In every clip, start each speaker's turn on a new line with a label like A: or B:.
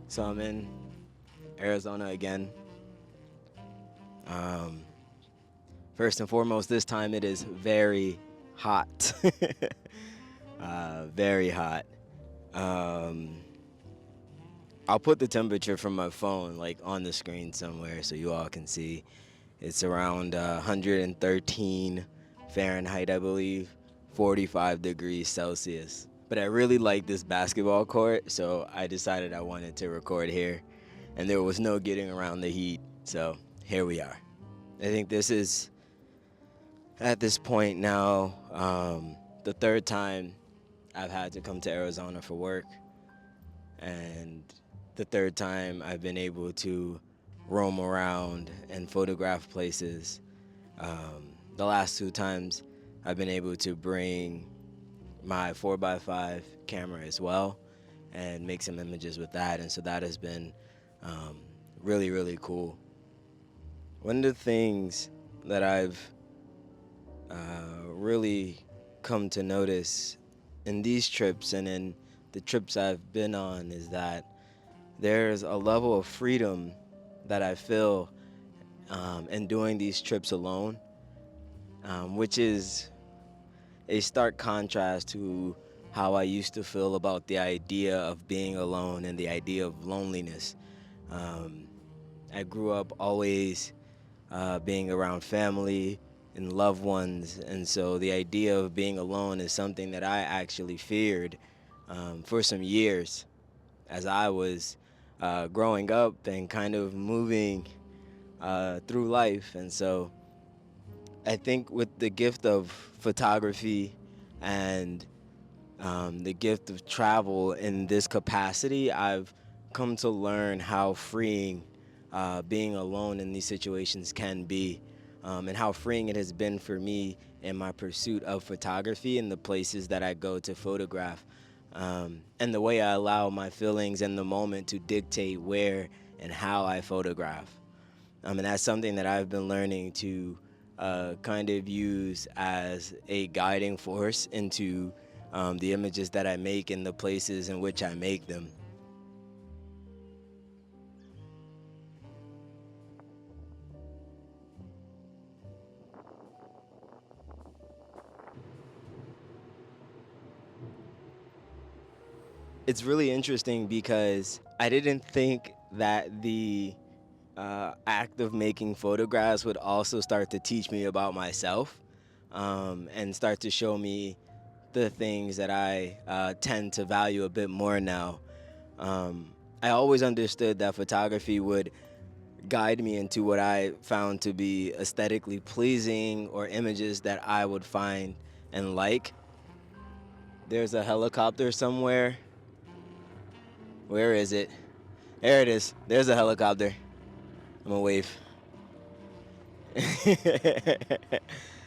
A: So I'm in Arizona again. Um, First and foremost, this time it is very hot. Very hot. Um, I'll put the temperature from my phone like on the screen somewhere so you all can see. It's around 113 Fahrenheit, I believe, 45 degrees Celsius. But I really like this basketball court, so I decided I wanted to record here. And there was no getting around the heat, so here we are. I think this is, at this point now, the third time I've had to come to Arizona for work, and the third time I've been able to roam around and photograph places. The last two times I've been able to bring my 4x5 camera as well and make some images with that, and so that has been um, really, really cool. One of the things that I've really come to notice in these trips and in the trips I've been on is that there's a level of freedom that I feel in doing these trips alone, which is a stark contrast to how I used to feel about the idea of being alone and the idea of loneliness. Um, I grew up always being around family and loved ones, and so the idea of being alone is something that I actually feared for some years as I was growing up and kind of moving through life. And so I think with the gift of photography and the gift of travel in this capacity, I've come to learn how freeing being alone in these situations can be, and how freeing it has been for me in my pursuit of photography and the places that I go to photograph, and the way I allow my feelings and the moment to dictate where and how I photograph. And that's something that I've been learning to kind of use as a guiding force into the images that I make and the places in which I make them. It's really interesting because I didn't think that the act of making photographs would also start to teach me about myself, and start to show me the things that I tend to value a bit more now. I always understood that photography would guide me into what I found to be aesthetically pleasing or images that I would find and like. There's a helicopter somewhere. Where is it? There it is. There's a helicopter. I'm gonna wave.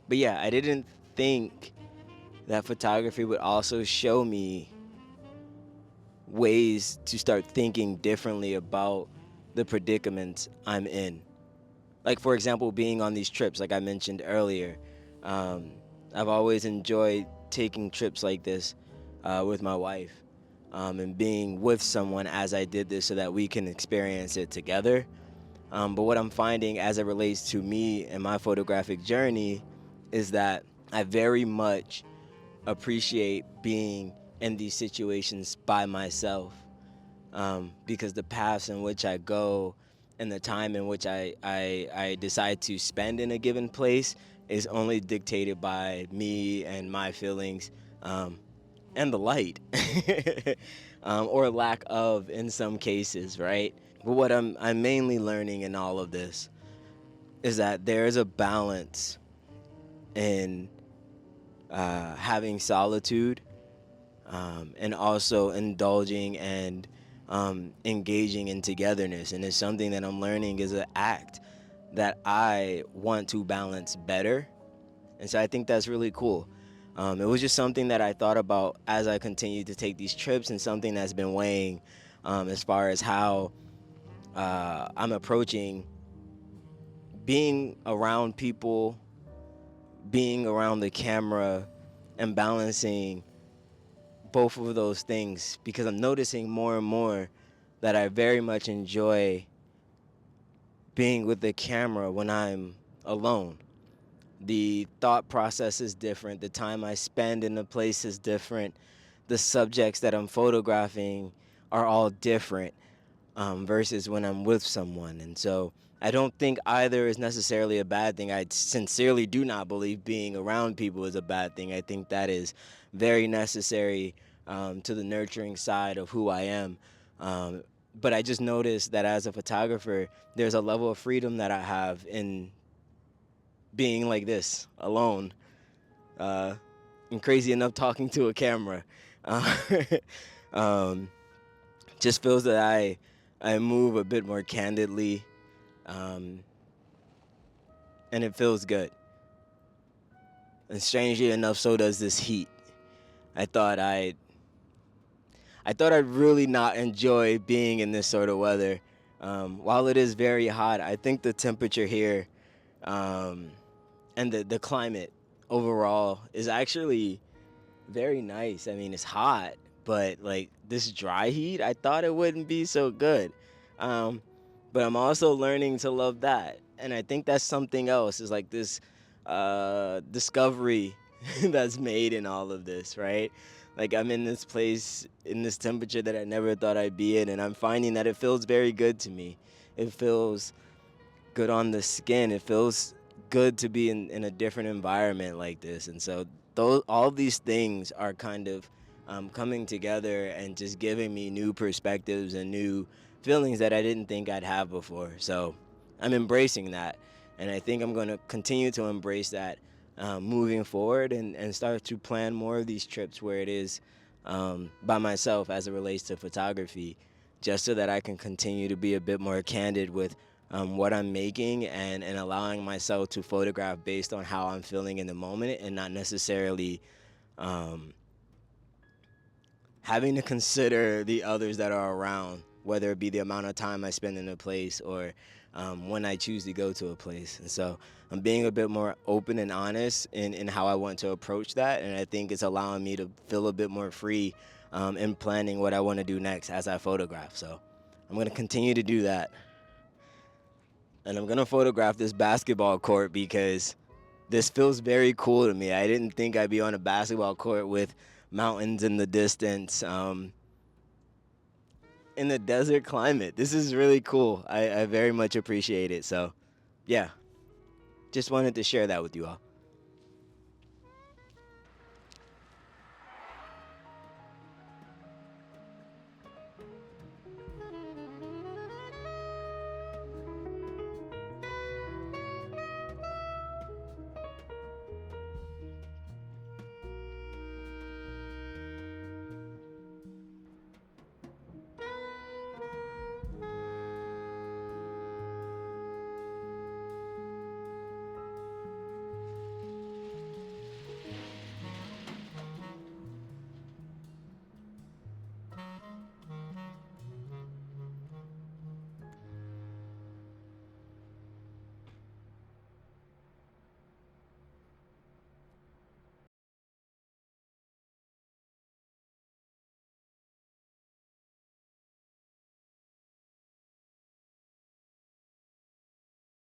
A: But yeah, I didn't think that photography would also show me ways to start thinking differently about the predicaments I'm in. Like, for example, being on these trips, like I mentioned earlier. Um, I've always enjoyed taking trips like this with my wife, and being with someone as I did this so that we can experience it together. But what I'm finding as it relates to me and my photographic journey is that I very much appreciate being in these situations by myself, because the paths in which I go and the time in which I decide to spend in a given place is only dictated by me and my feelings, and the light, or lack of in some cases, right? But what I'm mainly learning in all of this is that there is a balance in having solitude, and also indulging and engaging in togetherness. And it's something that I'm learning is an act that I want to balance better. And so I think that's really cool. It was just something that I thought about as I continued to take these trips, and something that's been weighing as far as how I'm approaching being around people, being around the camera, and balancing both of those things, because I'm noticing more and more that I very much enjoy being with the camera when I'm alone. The thought process is different. The time I spend in a place is different. The subjects that I'm photographing are all different versus when I'm with someone. And so I don't think either is necessarily a bad thing. I sincerely do not believe being around people is a bad thing. I think that is very necessary to the nurturing side of who I am. But I just noticed that as a photographer, there's a level of freedom that I have in being like this, alone, uh, and crazy enough talking to a camera. Uh, um, just feels that I move a bit more candidly, um, and it feels good. And strangely enough, so does this heat. I thought I'd I thought I'd really not enjoy being in this sort of weather. While it is very hot, I think the temperature here um, and the climate overall is actually very nice. I mean, it's hot, but like this dry heat, I thought it wouldn't be so good. Um, but I'm also learning to love that, and I think that's something else. Is like this discovery that's made in all of this, right? Like I'm in this place in this temperature that I never thought I'd be in, and I'm finding that it feels very good to me. It feels good on the skin. It feels good to be in a different environment like this. And so those all these things are kind of coming together and just giving me new perspectives and new feelings that I didn't think I'd have before. So I'm embracing that. And I think I'm going to continue to embrace that moving forward and start to plan more of these trips where it is by myself as it relates to photography, just so that I can continue to be a bit more candid with what I'm making and allowing myself to photograph based on how I'm feeling in the moment and not necessarily um, having to consider the others that are around, whether it be the amount of time I spend in a place or when I choose to go to a place. And so I'm being a bit more open and honest in how I want to approach that. And I think it's allowing me to feel a bit more free in planning what I want to do next as I photograph. So I'm going to continue to do that. And I'm gonna photograph this basketball court because this feels very cool to me. I didn't think I'd be on a basketball court with mountains in the distance, in the desert climate. This is really cool. I very much appreciate it. So, yeah, just wanted to share that with you all.